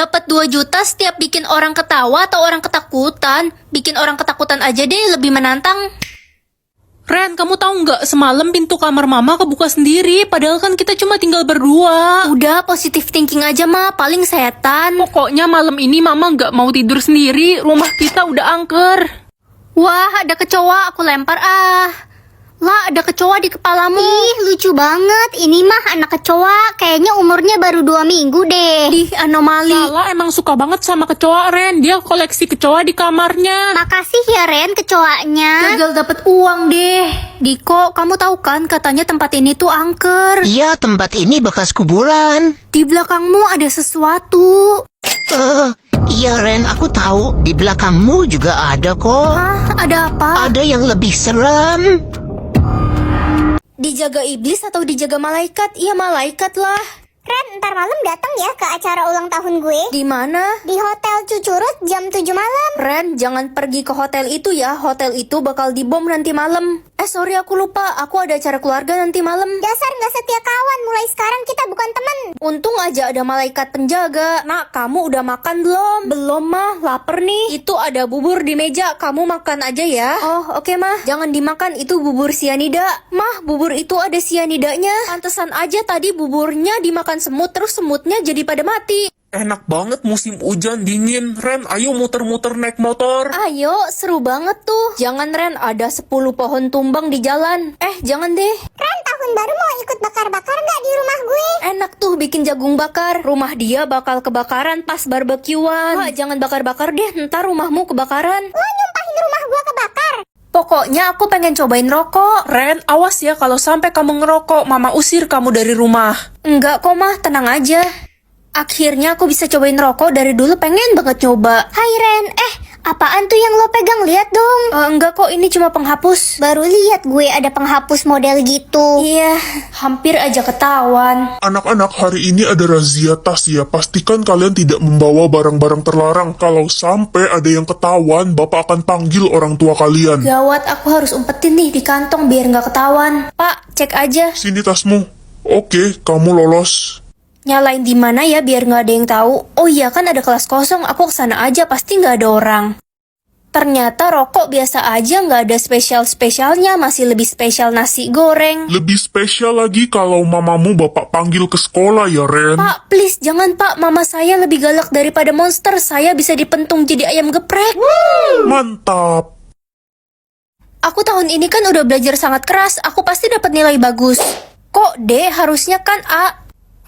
Dapat 2 juta setiap bikin orang ketawa atau orang ketakutan? Bikin orang ketakutan aja deh, lebih menantang. Ren, kamu tahu nggak semalam pintu kamar mama kebuka sendiri, padahal kan kita cuma tinggal berdua. Udah, positive thinking aja mah, paling setan. Pokoknya malam ini mama nggak mau tidur sendiri, rumah kita udah angker. Wah, ada kecoa, aku lempar ah. Lah, ada kecoa di kepalamu. Ih, lucu banget. Ini mah anak kecoa. Kayaknya umurnya baru 2 minggu deh. Di anomali. Lala emang suka banget sama kecoa, Ren. Dia koleksi kecoa di kamarnya. Makasih ya Ren kecoanya. Gagal dapet uang deh. Diko, kamu tahu kan katanya tempat ini tuh angker. Iya, tempat ini bekas kuburan. Di belakangmu ada sesuatu. Iya Ren, aku tahu. Di belakangmu juga ada kok. Hah, ada apa? Ada yang lebih serem. Dijaga iblis atau dijaga malaikat? Iya, malaikat lah. Ren, ntar malam datang ya ke acara ulang tahun gue. Di mana? Di Hotel Cucurut jam 7 malam. Ren, jangan pergi ke hotel itu ya. Hotel itu bakal dibom nanti malam. Sorry, aku lupa. Aku ada acara keluarga nanti malam. Dasar nggak setia kawan. Mulai sekarang kita bukan teman. Untung aja ada malaikat penjaga. Nak, kamu udah makan belum? Belum, mah. Lapar nih. Itu ada bubur di meja. Kamu makan aja ya. Oh, oke, mah. Jangan dimakan. Itu bubur sianida. Mah, bubur itu ada sianidanya. Pantesan aja tadi buburnya dimakan semut, terus semutnya jadi pada mati. Enak banget musim hujan dingin. Ren, ayo muter-muter naik motor. Ayo, seru banget tuh. Jangan, Ren, ada 10 pohon tumbang di jalan. Jangan deh. Ren, tahun baru mau ikut bakar-bakar nggak di rumah gue? Enak tuh bikin jagung bakar. Rumah dia bakal kebakaran pas barbekyuan. Wah, jangan bakar-bakar deh, ntar rumahmu kebakaran. Lo nyumpahin rumah gue kebakar. Pokoknya aku pengen cobain rokok. Ren, awas ya kalau sampai kamu ngerokok, mama usir kamu dari rumah. Enggak kok, mah, tenang aja. Akhirnya aku bisa cobain rokok, dari dulu pengen banget coba. Hai Ren, apaan tuh yang lo pegang? Lihat dong. Enggak kok, ini cuma penghapus. Baru lihat gue ada penghapus model gitu. Iya, hampir aja ketahuan. Anak-anak, hari ini ada razia tas ya. Pastikan kalian tidak membawa barang-barang terlarang. Kalau sampai ada yang ketahuan, Bapak akan panggil orang tua kalian. Gawat, aku harus umpetin nih di kantong biar nggak ketahuan. Pak, cek aja. Sini tasmu. Oke, kamu lolos. Nyalain di mana ya biar nggak ada yang tahu. Oh iya, kan ada kelas kosong, aku kesana aja, pasti nggak ada orang. Ternyata rokok biasa aja, nggak ada spesial-spesialnya, masih lebih spesial nasi goreng. Lebih spesial lagi kalau mamamu Bapak panggil ke sekolah ya, Ren. Pak, please jangan Pak, mama saya lebih galak daripada monster, saya bisa dipentung jadi ayam geprek. Mantap. Aku tahun ini kan udah belajar sangat keras, aku pasti dapat nilai bagus. Kok D, harusnya kan A.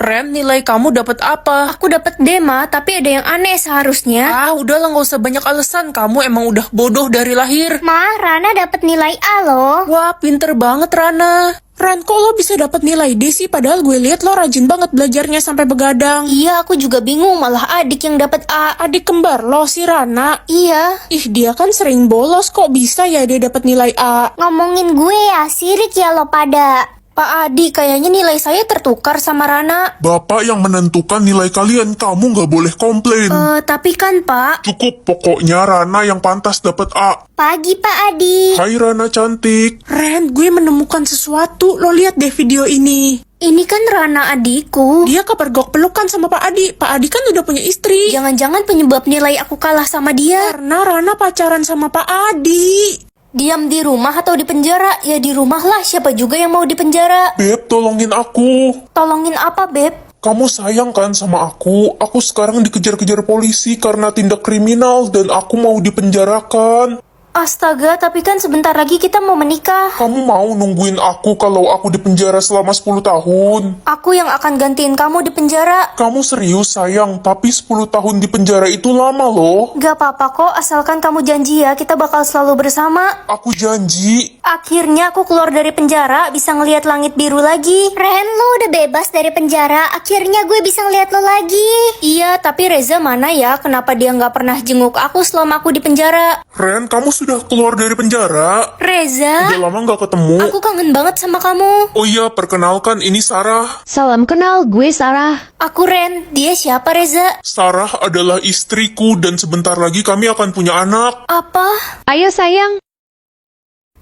Ren, nilai kamu dapat apa? Aku dapat D, Ma, tapi ada yang aneh seharusnya. Udahlah nggak usah banyak alasan, kamu emang udah bodoh dari lahir. Ma, Rana dapat nilai A loh. Wah, pinter banget Rana. Ren, kok lo bisa dapat nilai D sih? Padahal gue lihat lo rajin banget belajarnya sampai begadang. Iya, aku juga bingung, malah adik yang dapat A. Adik kembar lo si Rana. Iya. Ih, dia kan sering bolos, kok bisa ya dia dapat nilai A? Ngomongin gue ya, sirik ya lo pada. Pak Adi, kayaknya nilai saya tertukar sama Rana. Bapak yang menentukan nilai kalian, kamu nggak boleh komplain. Tapi kan Pak. Cukup, pokoknya Rana yang pantas dapat A. Pagi Pak Adi. Hai Rana cantik. Ren, gue menemukan sesuatu. Lo lihat deh video ini. Ini kan Rana adikku. Dia kepergok pelukan sama Pak Adi. Pak Adi kan udah punya istri. Jangan-jangan penyebab nilai aku kalah sama dia. Karena Rana pacaran sama Pak Adi. Diam di rumah atau di penjara? Ya di rumah lah, siapa juga yang mau di penjara. Beb, tolongin aku. Tolongin apa, Beb? Kamu sayang kan sama aku? Aku sekarang dikejar-kejar polisi karena tindak kriminal dan aku mau dipenjarakan. Astaga, tapi kan sebentar lagi kita mau menikah. Kamu mau nungguin aku kalau aku dipenjara selama 10 tahun? Aku yang akan gantiin kamu di penjara. Kamu serius sayang, tapi 10 tahun di penjara itu lama loh. Gak apa-apa kok, asalkan kamu janji ya, kita bakal selalu bersama. Aku janji. Akhirnya aku keluar dari penjara, bisa ngelihat langit biru lagi. Ren, lo udah bebas dari penjara. Akhirnya gue bisa ngeliat lo lagi. Iya, tapi Reza mana ya? Kenapa dia nggak pernah jenguk aku selama aku di penjara? Ren, kamu sudah keluar dari penjara? Reza, Udah lama nggak ketemu. aku kangen banget sama kamu. Oh iya, perkenalkan ini Sarah. Salam kenal, gue Sarah. Aku Ren, dia siapa Reza? Sarah adalah istriku dan sebentar lagi kami akan punya anak. Apa? Ayo sayang.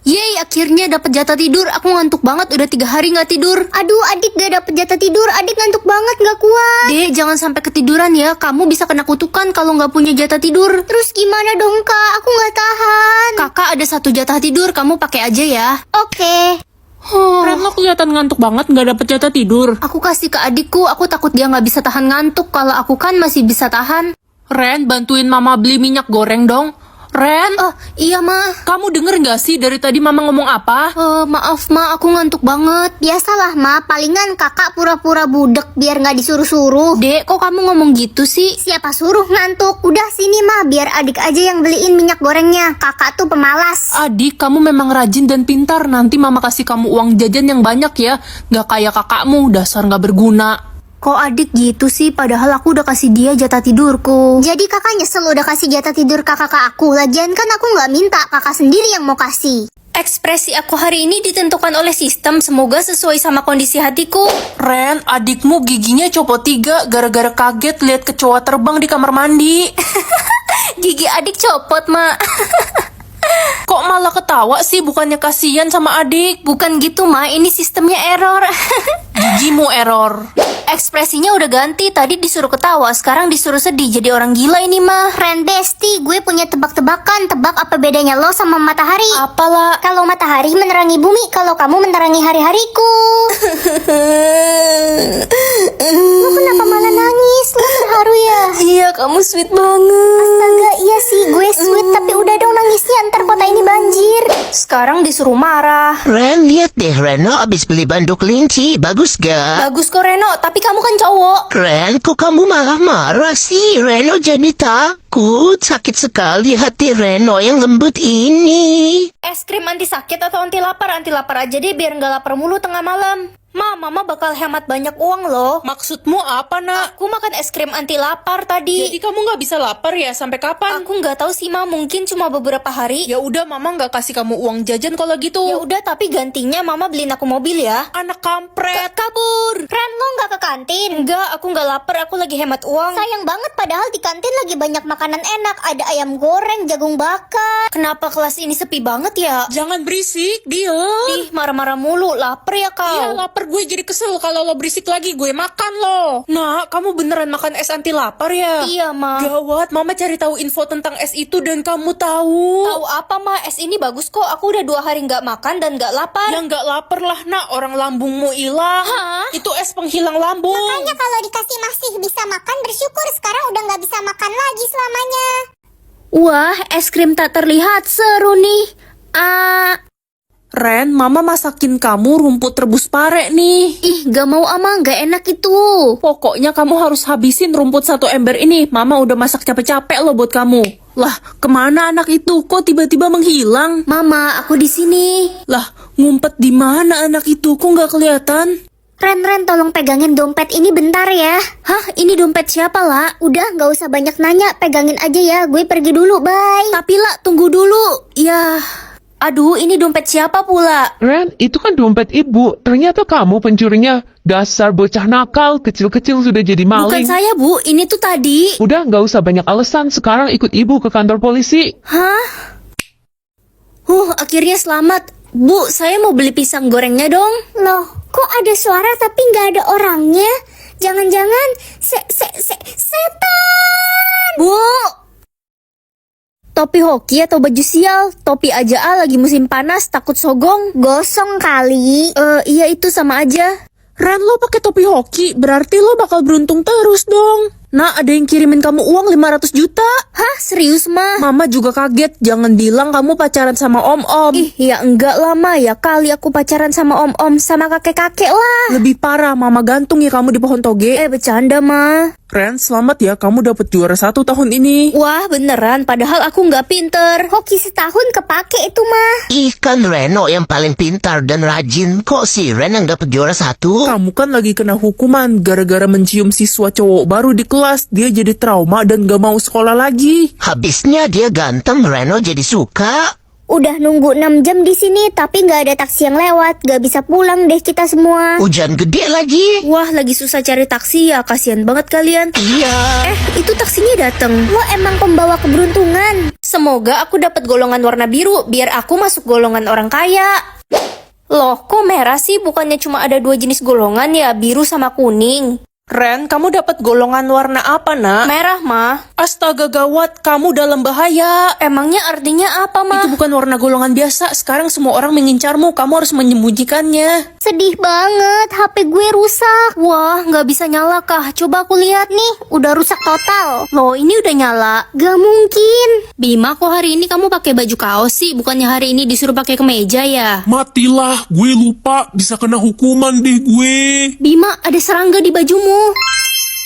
Yeay, akhirnya dapat jatah tidur. Aku ngantuk banget, udah 3 hari nggak tidur. Aduh, adik gak dapet jatah tidur. Adik ngantuk banget, gak kuat. D, Dek, jangan sampai ketiduran ya. Kamu bisa kena kutukan kalau nggak punya jatah tidur. Terus gimana dong kak? Aku nggak tahan. Kakak ada 1 jatah tidur, kamu pakai aja ya. Oke. Ren, lo kelihatan ngantuk banget nggak dapet jatah tidur. Aku kasih ke adikku, aku takut dia nggak bisa tahan ngantuk. Kalau aku kan masih bisa tahan. Ren, bantuin mama beli minyak goreng dong. Ren, Oh, iya ma. kamu denger nggak sih dari tadi mama ngomong apa? Maaf ma, aku ngantuk banget. Biasalah ma, palingan kakak pura-pura budek biar nggak disuruh-suruh. Dek, kok kamu ngomong gitu sih? Siapa suruh ngantuk? Udah sini ma, biar adik aja yang beliin minyak gorengnya. Kakak tuh pemalas. Adik, kamu memang rajin dan pintar. Nanti mama kasih kamu uang jajan yang banyak ya. Nggak kayak kakakmu, dasar nggak berguna. Kok adik gitu sih? Padahal aku udah kasih dia jatah tidurku. Jadi kakak nyesel udah kasih jatah tidur kakak ke aku. Lagian kan aku nggak minta, kakak sendiri yang mau kasih. Ekspresi aku hari ini ditentukan oleh sistem. Semoga sesuai sama kondisi hatiku. Ren, adikmu giginya copot 3 gara-gara kaget lihat kecoa terbang di kamar mandi. Gigi adik copot, ma. Kok malah ketawa sih? Bukannya kasihan sama adik? Bukan gitu, ma. Ini sistemnya error. Gigimu error. Ekspresinya udah ganti. Tadi disuruh ketawa, sekarang disuruh sedih. Jadi orang gila ini, mah. Ren Besti, gue punya tebak-tebakan. Tebak apa bedanya lo sama matahari? Apalah. Kalau matahari menerangi bumi, kalau kamu menerangi hari-hariku. Lo kenapa malah nangis? Lo terharu ya? Iya, kamu sweet banget. Astaga, iya sih gue sweet, tapi udah dong nangisnya, ntar kota ini banjir. Sekarang disuruh marah. Ren, lihat deh Reno abis beli bando kelinci. Bagus gak? Bagus kok Reno, tapi kamu kan cowok. Ren, kok kamu malah marah sih? Reno jadi takut. Sakit sekali hati Reno yang lembut ini. Es krim anti sakit atau anti lapar? Anti lapar aja deh biar nggak lapar mulu tengah malam. Mama bakal hemat banyak uang loh. Maksudmu apa, nak? Aku makan es krim anti lapar tadi. Jadi kamu nggak bisa lapar ya? Sampai kapan? Aku nggak tahu sih, Ma. Mungkin cuma beberapa hari. Ya udah, mama nggak kasih kamu uang jajan kalau gitu. Ya udah, tapi gantinya Mama beliin aku mobil ya. Anak kampret. Kabur. Ren, lo nggak ke kantin? Enggak, aku nggak lapar. Aku lagi hemat uang. Sayang banget, padahal di kantin lagi banyak makanan enak. Ada ayam goreng, jagung bakar. Kenapa kelas ini sepi banget ya? Jangan berisik, diam. Ih, marah-marah mulu. Lapar ya kau? Iya, lapar, gue jadi kesel kalau lo berisik lagi, gue makan lo. Nah, kamu beneran makan es anti lapar ya? Iya, Ma. Gawat, mama cari tahu info tentang es itu dan kamu tahu. Tahu apa, Ma? Es ini bagus kok. Aku udah 2 hari nggak makan dan nggak lapar. Ya nggak lapar lah, nak. Orang lambungmu hilang. Hah? Itu es penghilang lambung. Makanya kalau dikasih masih bisa makan, bersyukur. Sekarang udah nggak bisa makan lagi selamanya. Wah, es krim tak terlihat seru nih. Ren, mama masakin kamu rumput rebus pare nih. Ih, gak mau ama, gak enak itu. Pokoknya kamu harus habisin rumput 1 ember ini. Mama udah masak capek-capek loh buat kamu. Lah, kemana anak itu? Kok tiba-tiba menghilang? Mama, aku di sini. Lah, ngumpet di mana anak itu? Kok nggak kelihatan? Ren, tolong pegangin dompet ini bentar ya. Hah, ini dompet siapa, La? Udah, nggak usah banyak nanya. Pegangin aja ya. Gue pergi dulu, bye. Tapi La, tunggu dulu. Ya, aduh, ini dompet siapa pula? Ren, itu kan dompet ibu. Ternyata kamu pencurinya. Dasar bocah nakal, kecil-kecil sudah jadi Bukan maling. saya, Bu. Ini tuh tadi. Udah, nggak usah banyak alasan. Sekarang ikut ibu ke kantor polisi. Hah? Akhirnya selamat. Bu, saya mau beli pisang gorengnya dong. Loh, kok ada suara tapi nggak ada orangnya? Jangan-jangan setan. Bu! Topi hoki atau baju sial? Topi aja lagi musim panas, takut sogong. Gosong kali. Iya itu sama aja. Ren, lo pakai topi hoki, berarti lo bakal beruntung terus dong. Nah, ada yang kirimin kamu uang 500 juta. Hah, serius, Ma? Mama juga kaget, jangan bilang kamu pacaran sama om-om. Ih, ya enggak lah, Ma. Ya kali aku pacaran sama om-om, sama kakek-kakek lah. Lebih parah, mama gantung ya kamu di pohon toge. Bercanda, Ma. Ren, selamat ya, kamu dapat juara 1 tahun ini. Wah, beneran. Padahal aku nggak pinter. Hoki setahun kepake itu mah. Ih, kan Reno yang paling pintar dan rajin. Kok si Ren yang dapat juara 1? Kamu kan lagi kena hukuman gara-gara mencium siswa cowok baru di kelas. Dia jadi trauma dan gak mau sekolah lagi. Habisnya dia ganteng, Reno jadi suka. Udah nunggu 6 jam di sini tapi nggak ada taksi yang lewat. Gak bisa pulang deh kita semua. Hujan gede lagi. Wah, lagi susah cari taksi ya. Kasihan banget kalian. Iya. Itu taksinya dateng. Lo emang pembawa keberuntungan. Semoga aku dapat golongan warna biru biar aku masuk golongan orang kaya. Loh, kok merah sih? Bukannya cuma ada 2 jenis golongan ya, biru sama kuning. Ren, kamu dapat golongan warna apa, nak? Merah, mah. Astaga gawat, kamu dalam bahaya. Emangnya artinya apa, mah? Itu bukan warna golongan biasa. Sekarang semua orang mengincarmu. Kamu harus menyembunyikannya. Sedih banget, HP gue rusak. Wah, nggak bisa nyala kah? Coba aku lihat nih. Udah rusak total. Loh, ini udah nyala. Gak mungkin. Bima, kok hari ini kamu pakai baju kaos sih? Bukannya hari ini disuruh pakai kemeja ya? Matilah, gue lupa. Bisa kena hukuman deh gue. Bima, ada serangga di bajumu.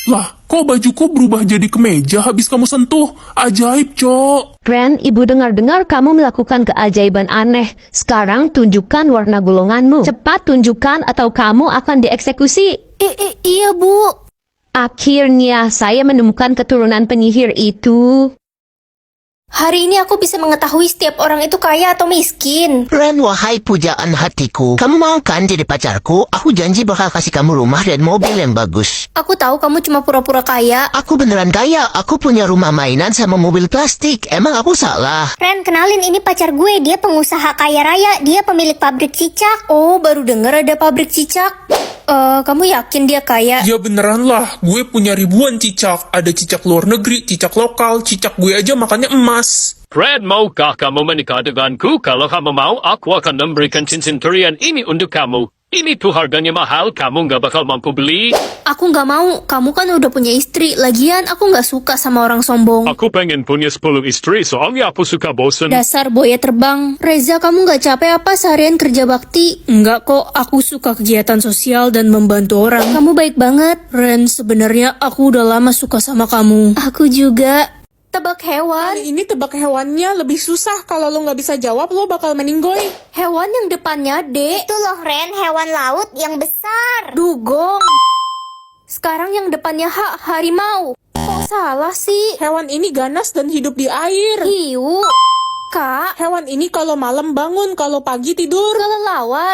Lah, kok bajuku berubah jadi kemeja habis kamu sentuh? Ajaib, Cok. Ren, ibu dengar-dengar kamu melakukan keajaiban aneh. Sekarang tunjukkan warna golonganmu. Cepat tunjukkan atau kamu akan dieksekusi. Iya, Bu. Akhirnya saya menemukan keturunan penyihir itu. Hari ini aku bisa mengetahui setiap orang itu kaya atau miskin. Ren, wahai pujaan hatiku. Kamu mau kan jadi pacarku? Aku janji bakal kasih kamu rumah dan mobil yang bagus. Aku tahu kamu cuma pura-pura kaya. Aku beneran kaya. Aku punya rumah mainan sama mobil plastik. Emang aku salah? Ren, kenalin ini pacar gue. Dia pengusaha kaya raya. Dia pemilik pabrik cicak. Oh, baru dengar ada pabrik cicak. Kamu yakin dia kaya? Ya beneran lah, gue punya ribuan cicak. Ada cicak luar negeri, cicak lokal, cicak gue aja makannya emas. Fred, maukah kamu menikah denganku? Kalau kamu mau, aku akan memberikan cincin curian ini untuk kamu. Ini tuh harganya mahal, kamu nggak bakal mampu beli. Aku nggak mau. Kamu kan udah punya istri. Lagian aku nggak suka sama orang sombong. Aku pengen punya 10 istri, soalnya aku suka bosen. Dasar buaya terbang. Reza, kamu nggak capek apa seharian kerja bakti? Enggak kok, aku suka kegiatan sosial dan membantu orang. Kamu baik banget. Ren, sebenarnya aku udah lama suka sama kamu. Aku juga. Tebak hewan. Kali ini tebak hewannya lebih susah. Kalau lo nggak bisa jawab, lo bakal meninggoy. Hewan yang depannya D. Itu loh Ren, hewan laut yang besar. Dugong. Sekarang yang depannya H. Harimau. Kok salah sih? Hewan ini ganas dan hidup di air. Hiu. K. Hewan ini kalau malam bangun, kalau pagi tidur. Kelelawar.